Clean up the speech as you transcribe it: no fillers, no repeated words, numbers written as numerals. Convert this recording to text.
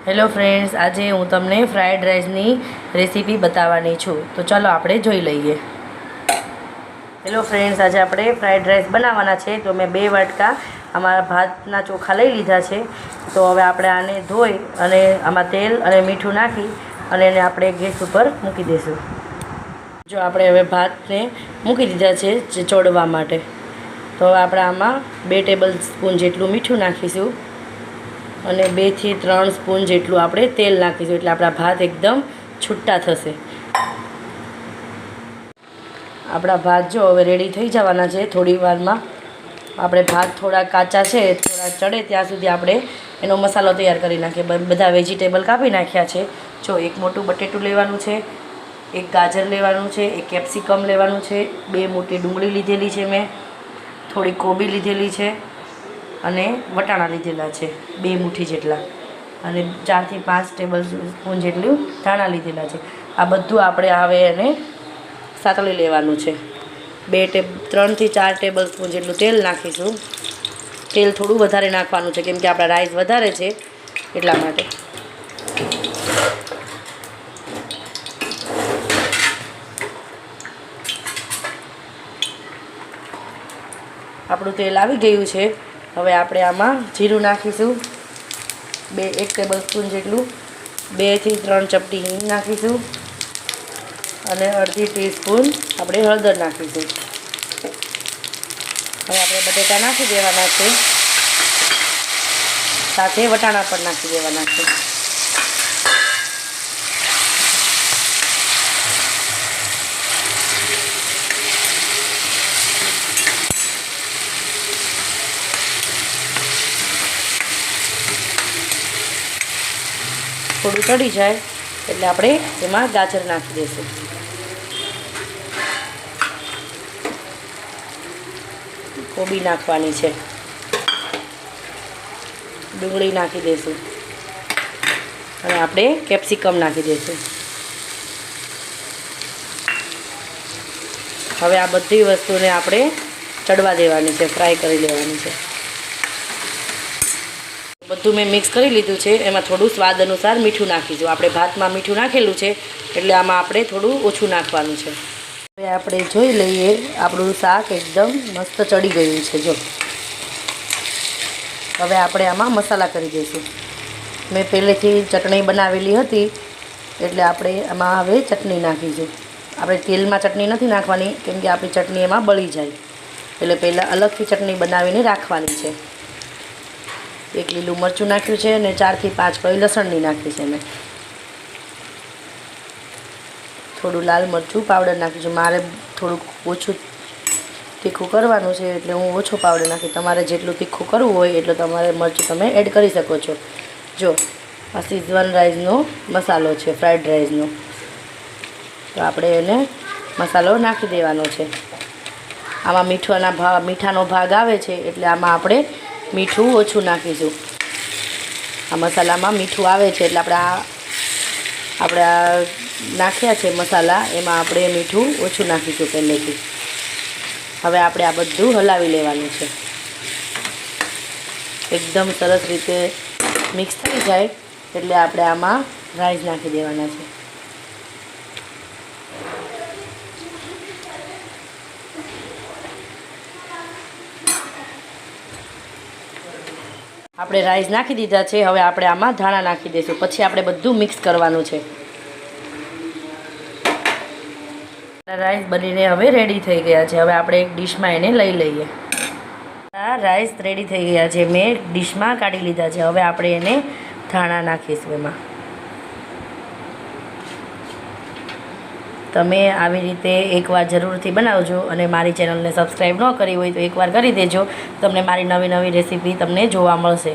Hello friends, આજે હું તમને ફ્રાઈડ રાઈસની રેસીપી બતાવવાની છું. તો ચાલો આપણે જોઈ લઈએ. હેલો ફ્રેન્ડ્સ, આજે આપણે ફ્રાઈડ રાઈસ બનાવવાના છે. તો મેં 2 વાટકા અમારા ભાતના ચોખા લઈ લીધા છે. તો હવે આપણે આને ધોઈ અને આમાં તેલ અને મીઠું નાખી અને એને આપણે ગેસ ઉપર મૂકી દઈશું. જો આપણે હવે ભાતને મૂકી દીધા છે ચોળવા માટે. તો આપણે આમાં 2 ટેબલ સ્પૂન જેટલું મીઠું નાખીશું અને 2 થી 3 સ્પૂન જેટલું આપણે તેલ નાખીશું, એટલે આપણા ભાત એકદમ છૂટા થશે. આપણા ભાત જો હવે રેડી થઈ જવાના છે. થોડી વારમાં આપણે ભાત થોડા કાચા છે, થોડા ચડે ત્યાં સુધી આપણે એનો મસાલો તૈયાર કરી નાખીએ. બધા વેજીટેબલ કાપી નાખ્યા છે. જો એક મોટું બટેટું લેવાનું છે, એક ગાજર લેવાનું છે, એક કેપ્સિકમ લેવાનું છે, 2 મોટી ડુંગળી લીધેલી છે, મેં થોડી કોબી લીધેલી છે અને વટાણા લીધેલા છે 2 મુઠ્ઠી જેટલા, અને 4 થી 5 ટેબલ સ્પૂન જેટલું ધાણા લીધેલા છે. આ બધું આપણે હવે એને સાતળી લેવાનું છે. 3 થી 4 ટેબલ સ્પૂન જેટલું તેલ નાખીશું. તેલ થોડું વધારે નાખવાનું છે, કેમ કે આપણા રાઈસ વધારે છે એટલા માટે. આપણું તેલ આવી ગયું છે. હવે આપણે આમાં જીરું નાખીશું 1 ટેબલ સ્પૂન જેટલું, 2 થી 3 ચપટી હિંગ નાખીશું અને અડધી ટીસ્પૂન આપણે હળદર નાખીશું. હવે આપણે બટેટા નાખી દેવાના છે, સાથે વટાણા પણ નાખી દેવાના છે. થોડું ચડી જાય એટલે આપણે એમાં ગાજર નાખી દઈશું. કોબી નાખવાની છે, ડુંગળી નાખી દઈશું અને આપણે કેપ્સિકમ નાખી દઈશું. હવે આ બધી વસ્તુને આપણે ચડવા દેવાની છે, ફ્રાય કરી લેવાની છે. બધું મેં મિક્સ કરી લીધું છે. એમાં થોડું સ્વાદ અનુસાર મીઠું નાખીશું. આપણે ભાતમાં મીઠું નાખેલું છે એટલે આમાં આપણે થોડું ઓછું નાખવાનું છે. હવે આપણે જોઈ લઈએ, આપણું શાક એકદમ મસ્ત ચડી ગયું છે. જો હવે આપણે આમાં મસાલા કરી દઈશું. મેં પહેલેથી ચટણી બનાવેલી હતી એટલે આપણે આમાં હવે ચટણી નાખીશું. આપણે તેલમાં ચટણી નથી નાખવાની, કેમ કે આપણી ચટણી એમાં બળી જાય, એટલે પહેલાં અલગથી ચટણી બનાવીને રાખવાની છે. 1 લીલું મરચું નાખ્યું છે અને 4 થી 5 કળી લસણની નાખી છે. મેં થોડું લાલ મરચું પાવડર નાખ્યું છે. મારે થોડુંક ઓછું તીખું કરવાનું છે એટલે હું ઓછો પાવડર નાખી. તમારે જેટલું તીખું કરવું હોય એટલું તમારે મરચું તમે એડ કરી શકો છો. જો આ શીઝવાન રાઈસનો મસાલો છે, ફ્રાઈડ રાઈસનો. તો આપણે એને મસાલો નાખી દેવાનો છે. આમાં મીઠાનો ભાગ આવે છે એટલે આમાં આપણે મીઠું ઓછું નાખીશું. આ મસાલામાં મીઠું આવે છે એટલે આપણે નાખ્યા છે મસાલા, એમાં આપણે મીઠું ઓછું નાખીશું પહેલેથી. હવે આપણે આ બધું હલાવી લેવાનું છે. એકદમ સરસ રીતે મિક્સ થઈ જાય એટલે આપણે આમાં રાઈસ નાખી દેવાના છે. આપણે રાઈસ નાખી દીધા છે. હવે આપણે આમાં ધાણા નાખી દઈશું. પછી આપણે બધું મિક્સ કરવાનું છે. રાઈસ બનીને હવે રેડી થઈ ગયા છે. હવે આપણે એક ડીશમાં એને લઈ લઈએ. આ રાઈસ રેડી થઈ ગયા છે. મેં ડીશમાં કાઢી લીધા છે. હવે આપણે એને ધાણા નાખીશું એમાં. તમે આવી રીતે એકવાર જરૂરથી બનાવજો અને મારી ચેનલને સબસ્ક્રાઈબ ન કરી હોય તો એકવાર કરી દેજો. તમને મારી નવી રેસીપી તમને જોવા મળશે.